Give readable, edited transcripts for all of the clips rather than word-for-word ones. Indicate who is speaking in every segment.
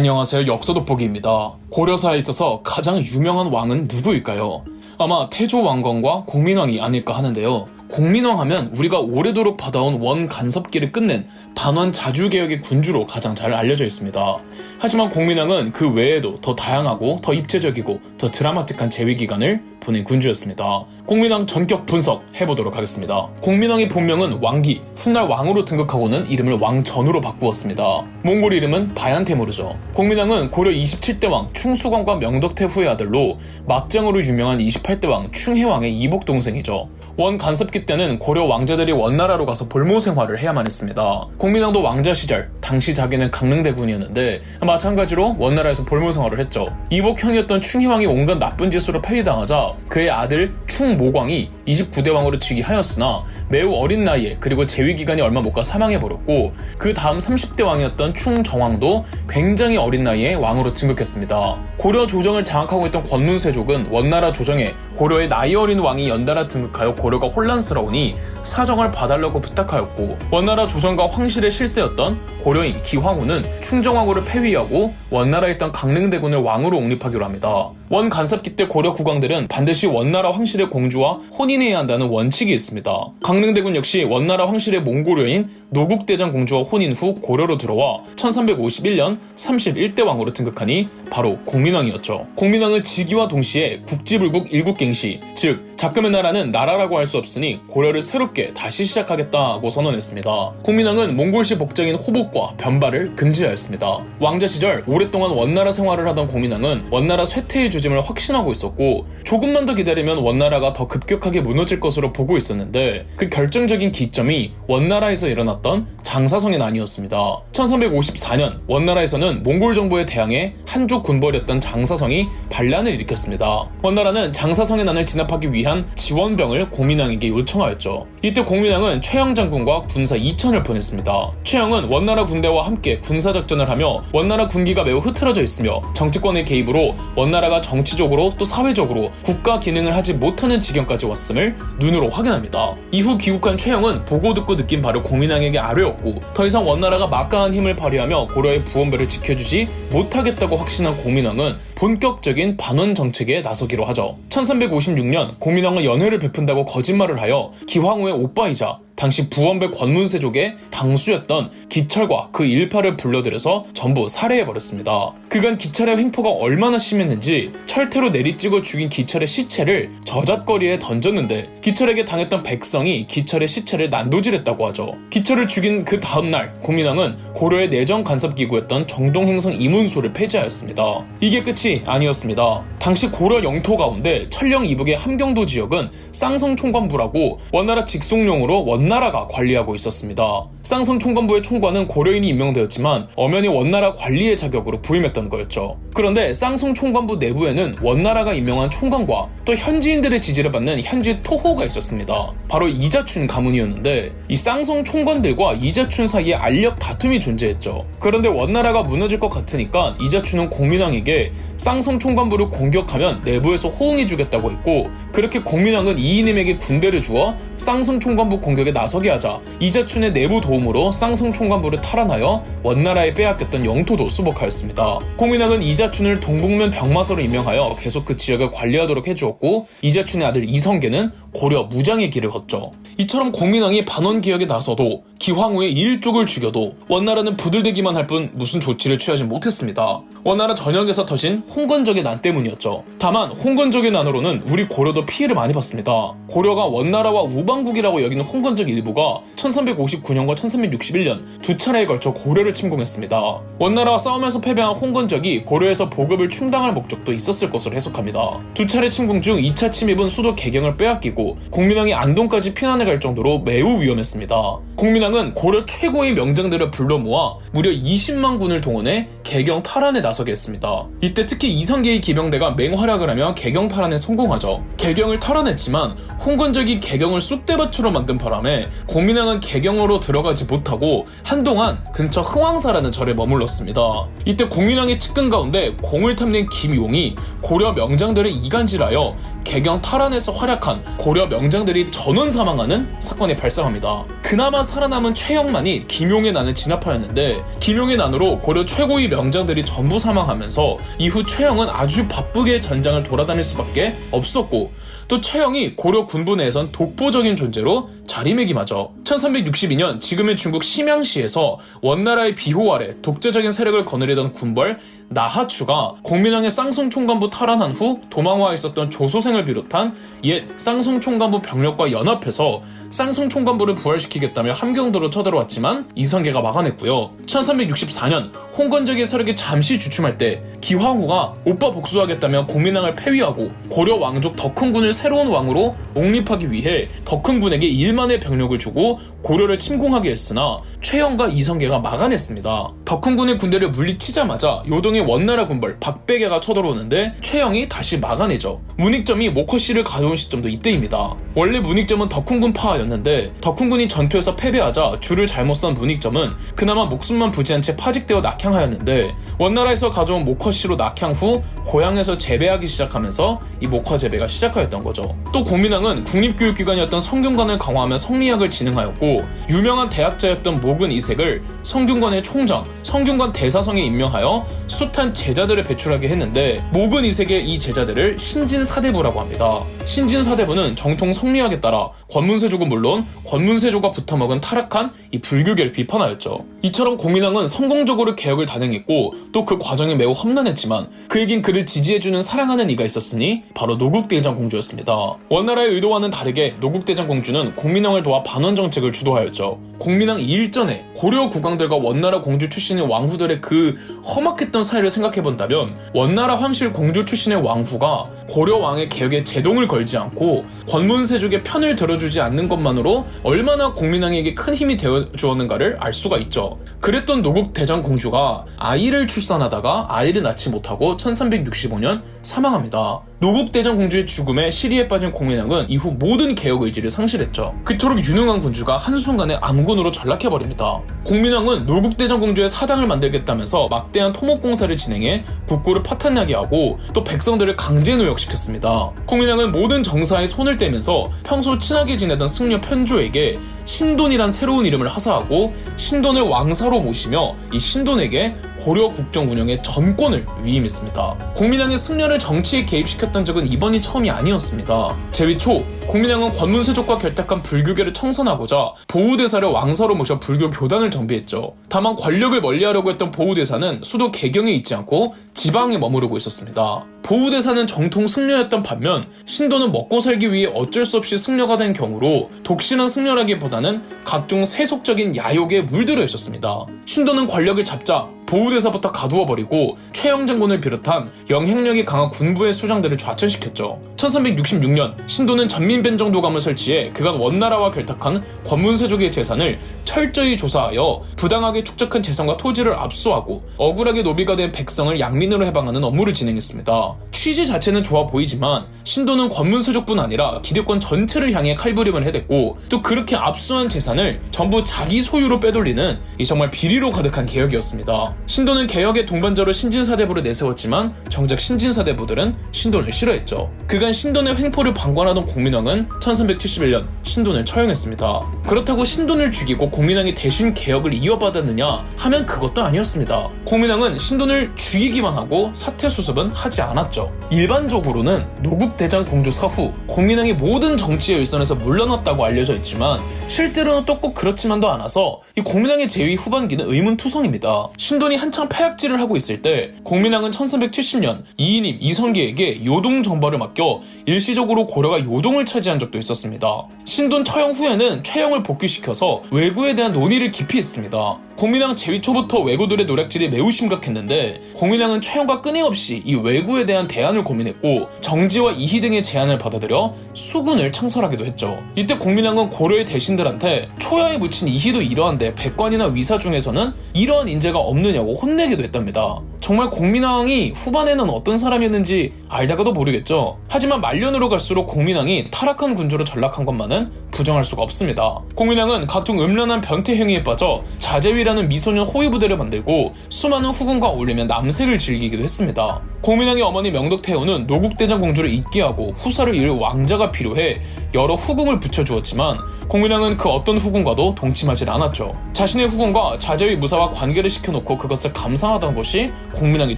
Speaker 1: 안녕하세요. 역사돋보기입니다. 고려사에 있어서 가장 유명한 왕은 누구일까요? 아마 태조 왕건과 공민왕이 아닐까 하는데요. 공민왕 하면 우리가 오래도록 받아온 원 간섭기를 끝낸 반원 자주개혁의 군주로 가장 잘 알려져 있습니다. 하지만 공민왕은 그 외에도 더 다양하고 더 입체적이고 더 드라마틱한 재위기간을 보낸 군주였습니다. 공민왕 전격 분석해보도록 하겠습니다. 공민왕의 본명은 왕기, 훗날 왕으로 등극하고는 이름을 왕전으로 바꾸었습니다. 몽골 이름은 바얀테무르죠. 공민왕은 고려 27대 왕 충수광과 명덕태 후의 아들로 막장으로 유명한 28대 왕 충혜왕의 이복 동생이죠. 원 간섭기 때는 고려 왕자들이 원나라로 가서 볼모 생활을 해야만 했습니다. 공민왕도 왕자 시절 당시 자기는 강릉대군이었는데 마찬가지로 원나라에서 볼모 생활을 했죠. 이복형이었던 충희왕이 온갖 나쁜 짓으로 폐위당하자 그의 아들 충모광이 29대 왕으로 즉위하였으나 매우 어린 나이에 그리고 재위기간이 얼마 못 가 사망해버렸고 그 다음 30대 왕이었던 충정왕도 굉장히 어린 나이에 왕으로 등극했습니다. 고려 조정을 장악하고 있던 권문세족은 원나라 조정에 고려의 나이 어린 왕이 연달아 등극하여 고려가 혼란스러우니 사정을 봐달라고 부탁하였고 원나라 조정과 황실의 실세였던 고려인 기황후는 충정왕후를 폐위하고 원나라에 있던 강릉대군을 왕으로 옹립하기로 합니다. 원 간섭기 때 고려 국왕들은 반드시 원나라 황실의 공주와 혼인해야 한다는 원칙이 있습니다. 강릉대군 역시 원나라 황실의 몽고려인 노국대장 공주와 혼인 후 고려로 들어와 1351년 31대 왕으로 등극하니 바로 공민왕이었죠. 공민왕은 즉위와 동시에 국지불국 일국갱시, 즉 작금의 나라는 나라라고 할 수 없으니 고려를 새롭게 다시 시작하겠다고 선언했습니다. 공민왕은 몽골시 복장인 호복과 변발을 금지하였습니다. 왕자 시절 오랫동안 원나라 생활을 하던 공민왕은 원나라 쇠퇴의 조짐을 확신하고 있었고 조금만 더 기다리면 원나라가 더 급격하게 무너질 것으로 보고 있었는데 그 결정적인 기점이 원나라에서 일어났던 장사성의 난이었습니다. 1354년 원나라에서는 몽골 정부에 대항해 한족 군벌이었던 장사성이 반란을 일으켰습니다. 원나라는 장사성의 난을 진압하기 위한 지원병을 공민왕에게 요청하였죠. 이때 공민왕은 최영 장군과 군사 2천을 보냈습니다. 최영은 원나라 군대와 함께 군사작전을 하며 원나라 군기가 매우 흐트러져 있으며 정치권의 개입으로 원나라가 정치적으로 또 사회적으로 국가 기능을 하지 못하는 지경까지 왔음을 눈으로 확인합니다. 이후 귀국한 최영은 보고 듣고 느낀 바를 공민왕에게 아뢰었고 더 이상 원나라가 막강한 힘을 발휘하며 고려의 부원배를 지켜주지 못하겠다고 확신한 공민왕은 본격적인 반원 정책에 나서기로 하죠. 1356년 공민왕은 연회를 베푼다고 거짓말을 하여 기황후의 오빠이자 당시 부원배 권문세족의 당수였던 기철과 그 일파를 불러들여서 전부 살해해버렸습니다. 그간 기철의 횡포가 얼마나 심했는지 철퇴로 내리찍어 죽인 기철의 시체를 저잣거리에 던졌는데 기철에게 당했던 백성이 기철의 시체를 난도질했다고 하죠. 기철을 죽인 그 다음날 공민왕은 고려의 내정 간섭기구였던 정동행성 이문소를 폐지하였습니다. 이게 끝이 아니었습니다. 당시 고려 영토 가운데 천령 이북의 함경도 지역은 쌍성총관부라고 원나라 직속령으로 원나라가 관리하고 있었습니다. 쌍성총관부의 총관은 고려인이 임명되었지만 엄연히 원나라 관리의 자격으로 부임했던 거였죠. 그런데 쌍성총관부 내부에는 원나라가 임명한 총관과 또 현지인들의 지지를 받는 현지 토호가 있었습니다. 바로 이자춘 가문이었는데 이 쌍성총관들과 이자춘 사이에 알력 다툼이 존재했죠. 그런데 원나라가 무너질 것 같으니까 이자춘은 공민왕에게 쌍성총관부를 공격하면 내부에서 호응해주겠다고 했고 그렇게 공민왕은 이인임에게 군대를 주어 쌍성총관부 공격에 나서게 하자 이자춘의 내부 도움으로 쌍성총관부를 탈환하여 원나라에 빼앗겼던 영토도 수복하였습니다. 공민왕은 이자춘을 동북면 병마서로 임명하여 계속 그 지역을 관리하도록 해주었고 이자춘의 아들 이성계는 고려 무장의 길을 걷죠. 이처럼 공민왕이 반원개혁에 나서도 기황후의 일족을 죽여도 원나라는 부들대기만 할 뿐 무슨 조치를 취하지 못했습니다. 원나라 전역에서 터진 홍건적의 난 때문이었죠. 다만 홍건적의 난으로는 우리 고려도 피해를 많이 봤습니다. 고려가 원나라와 우방국이라고 여기는 홍건적 일부가 1359년과 1361년 두 차례에 걸쳐 고려를 침공했습니다. 원나라와 싸움에서 패배한 홍건적이 고려에서 보급을 충당할 목적도 있었을 것으로 해석합니다. 두 차례 침공 중 2차 침입은 수도 개경을 빼앗기고 공민왕이 안동까지 피난을 갈 정도로 매우 위험했습니다. 공민왕은 고려 최고의 명장들을 불러 모아 무려 20만 군을 동원해 개경 탈환에 나서게 했습니다. 이때 특히 이성계의 기병대가 맹활약을 하며 개경 탈환에 성공하죠. 개경을 탈환했지만 홍건적이 개경을 쑥대밭으로 만든 바람에 공민왕은 개경으로 들어가지 못하고 한동안 근처 흥왕사라는 절에 머물렀습니다. 이때 공민왕의 측근 가운데 공을 탐낸 김용이 고려 명장들을 이간질하여 개경 탈환에서 활약한 고려 명장들이 전원 사망하는 사건이 발생합니다. 그나마 살아남은 최영만이 김용의 난을 진압하였는데 김용의 난으로 고려 최고위 명장들이 전부 사망하면서 이후 최영은 아주 바쁘게 전장을 돌아다닐 수밖에 없었고, 또 최영이 고려 군부 내에선 독보적인 존재로 자리매김하죠. 1362년 지금의 중국 심양시에서 원나라의 비호 아래 독재적인 세력을 거느리던 군벌 나하추가 공민왕의 쌍성 총관부 탈환한 후 도망와 있었던 조소생을 비롯한 옛 쌍성 총관부 병력과 연합해서 쌍성 총관부를 부활시키겠다며 함경도로 쳐들어왔지만 이성계가 막아냈고요. 1364년 홍건적의 세력이 잠시 주춤할 때 기황후가 오빠 복수하겠다며 공민왕을 폐위하고 고려 왕족 덕흥군을 새로운 왕으로 옹립하기 위해 덕흥군에게 1만의 병력을 주고 고려를 침공하게 했으나 최영과 이성계가 막아냈습니다. 덕흥군의 군대를 물리치자마자 요동의 원나라 군벌 박배계가 쳐들어오는데 최영이 다시 막아내죠. 문익점이 목허씨를 가져온 시점도 이때입니다. 원래 문익점은 덕흥군 파하였는데 덕흥군이 전투에서 패배하자 줄을 잘못 선 문익점은 그나마 목숨만 부지한 채 파직되어 낙향하였는데 원나라에서 가져온 목허씨로 낙향 후 고향에서 재배하기 시작하면서 이 목화 재배가 시작하였던 거죠. 또 공민왕은 국립교육기관이었던 성균관을 강화하며 성리학을 진행하였고, 유명한 대학자였던 목은 이색을 성균관의 총장, 성균관 대사성에 임명하여 숱한 제자들을 배출하게 했는데, 목은 이색의 이 제자들을 신진사대부라고 합니다. 신진사대부는 정통 성리학에 따라 권문세조는 물론 권문세조가 붙어먹은 타락한 이 불교계를 비판하였죠. 이처럼 공민왕은 성공적으로 개혁을 단행했고, 또 그 과정이 매우 험난했지만 그에겐 그를 지지해주는 사랑하는 이가 있었으니 바로 노국대장공주였습니다. 원나라의 의도와는 다르게 노국대장공주는 공민왕을 도와 반원정책을 주도하였죠. 공민왕 일전에 고려 국왕들과 원나라 공주 출신의 왕후들의 그 험악했던 사이를 생각해본다면 원나라 황실 공주 출신의 왕후가 고려 왕의 개혁에 제동을 걸지 않고 권문세족의 편을 들어주지 않는 것만으로 얼마나 공민왕에게 큰 힘이 되어주었는가를 알 수가 있죠. 그랬던 노국대장공주가 아이를 출산하다가 아이를 낳지 못하고 1365년 사망합니다. 노국대장공주의 죽음에 시리에 빠진 공민왕은 이후 모든 개혁 의지를 상실했죠. 그토록 유능한 군주가 한순간에 암군으로 전락해버립니다. 공민왕은 노국대장공주의 사당을 만들겠다면서 막대한 토목공사를 진행해 국고를 파탄나게 하고 또 백성들을 강제 노역시켰습니다. 공민왕은 모든 정사에 손을 떼면서 평소 친하게 지내던 승려 편조에게 신돈이란 새로운 이름을 하사하고 신돈을 왕사로 모시며 이 신돈에게 고려 국정 운영의 전권을 위임했습니다. 공민왕의 승려를 정치에 개입시켰던 적은 이번이 처음이 아니었습니다. 제위 초 공민왕은 권문세족과 결탁한 불교계를 청산하고자 보우대사를 왕사로 모셔 불교 교단을 정비했죠. 다만 권력을 멀리하려고 했던 보우대사는 수도 개경에 있지 않고 지방에 머무르고 있었습니다. 보우대사는 정통 승려였던 반면 신도는 먹고 살기 위해 어쩔 수 없이 승려가 된 경우로 독실한 승려라기보다는 각종 세속적인 야욕에 물들어 있었습니다. 신도는 권력을 잡자 보우대사부터 가두어버리고 최영 장군을 비롯한 영향력이 강한 군부의 수장들을 좌천시켰죠. 1366년 신도는 전민변정도감을 설치해 그간 원나라와 결탁한 권문세족의 재산을 철저히 조사하여 부당하게 축적한 재산과 토지를 압수하고 억울하게 노비가 된 백성을 양민으로 해방하는 업무를 진행했습니다. 취지 자체는 좋아 보이지만 신도는 권문세족뿐 아니라 기득권 전체를 향해 칼부림을 해댔고, 또 그렇게 압수한 재산을 전부 자기 소유로 빼돌리는 이 정말 비리로 가득한 개혁이었습니다. 신도는 개혁의 동반자로 신진사대부를 내세웠지만 정작 신진사대부들은 신돈을 싫어했죠. 그간 신돈의 횡포를 방관하던 공민왕은 1371년 신돈을 처형했습니다. 그렇다고 신돈을 죽이고 공민왕이 대신 개혁을 이어받았느냐 하면 그것도 아니었습니다. 공민왕은 신돈을 죽이기만 하고 사퇴 수습은 하지 않았죠. 일반적으로는 노국대장공주 사후 공민왕이 모든 정치의 일선에서 물러났다고 알려져 있지만 실제로는 또 꼭 그렇지만도 않아서 이 공민왕의 재위 후반기는 의문투성입니다. 신돈이 한창 패약질을 하고 있을 때 공민왕은 1370년 이인임 이성계에게 요동 정벌을 맡겨 일시적으로 고려가 요동을 차지한 적도 있었습니다. 신돈 처형 후에는 최영을 복귀시켜서 왜구에 대한 논의를 깊이 했습니다. 공민왕 재위 초부터 왜구들의 노략질이 매우 심각했는데 공민왕은 최영과 끊임없이 이 왜구에 대한 대안을 고민했고 정지와 이희 등의 제안을 받아들여 수군을 창설하기도 했죠. 이때 공민왕은 고려의 대신들한테 초야에 묻힌 이희도 이러한데 백관이나 위사 중에서는 이러한 인재가 없느냐고 혼내기도 했답니다. 정말 공민왕이 후반에는 어떤 사람이었는지 알다가도 모르겠죠. 하지만 말년으로 갈수록 공민왕이 타락한 군주로 전락한 것만은 부정할 수가 없습니다. 공민왕은 각종 음란한 변태 행위에 빠져 자제위라는 미소년 호위 부대를 만들고 수많은 후궁과 어울리며 남색을 즐기기도 했습니다. 공민왕의 어머니 명덕태후는 노국대장 공주를 잊게 하고 후사를 이을 왕자가 필요해 여러 후궁을 붙여주었지만 공민왕은 그 어떤 후궁과도 동침하지 않았죠. 자신의 후궁과 자제위 무사와 관계를 시켜놓고 그것을 감상하던 것이 공민왕의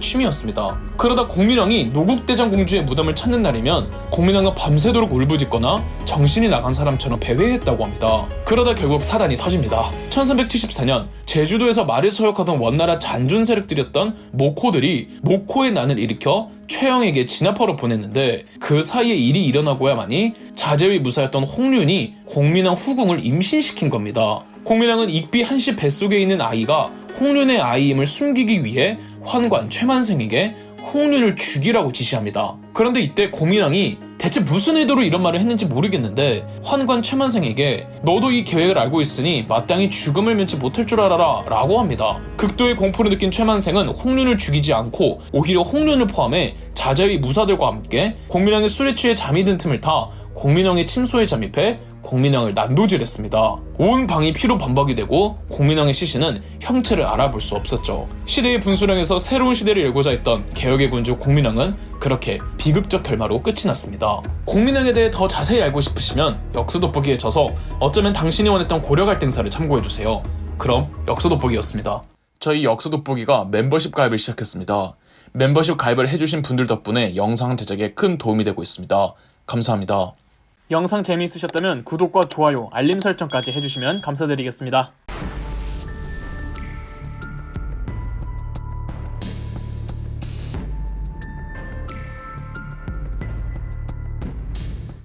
Speaker 1: 취미였습니다. 그러다 공민왕이 노국대장 공주의 무덤을 찾는 날이면 공민왕은 밤새도록 울부짖거나 정신이 나간 사람처럼 배회했다고 합니다. 그러다 결국 사단이 터집니다. 1374년 제주도에서 말을 서역하던 원나라 잔존 세력들이었던 모코들이 모코의 난을 일으켜 최영에게 진압하러 보냈는데 그 사이에 일이 일어나고야만이 자제위 무사였던 홍륜이 공민왕 후궁을 임신시킨 겁니다. 공민왕은 익비 한씨 뱃속에 있는 아이가 홍륜의 아이임을 숨기기 위해 환관 최만생에게 홍륜을 죽이라고 지시합니다. 그런데 이때 공민왕이 대체 무슨 의도로 이런 말을 했는지 모르겠는데 환관 최만생에게 너도 이 계획을 알고 있으니 마땅히 죽음을 면치 못할 줄 알아라 라고 합니다. 극도의 공포를 느낀 최만생은 홍륜을 죽이지 않고 오히려 홍륜을 포함해 자제위 무사들과 함께 공민왕의 술에 취해 잠이 든 틈을 타 공민왕의 침소에 잠입해 공민왕을 난도질했습니다. 온 방이 피로 범벅이 되고 공민왕의 시신은 형체를 알아볼 수 없었죠. 시대의 분수령에서 새로운 시대를 열고자 했던 개혁의 군주 공민왕은 그렇게 비극적 결말로 끝이 났습니다. 공민왕에 대해 더 자세히 알고 싶으시면 역사 돋보기에 져서 어쩌면 당신이 원했던 고려 갈등사를 참고해주세요. 그럼 역사 돋보기였습니다. 저희 역사 돋보기가 멤버십 가입을 시작했습니다. 멤버십 가입을 해주신 분들 덕분에 영상 제작에 큰 도움이 되고 있습니다. 감사합니다. 영상 재미있으셨다면 구독과 좋아요, 알림 설정까지 해주시면 감사드리겠습니다.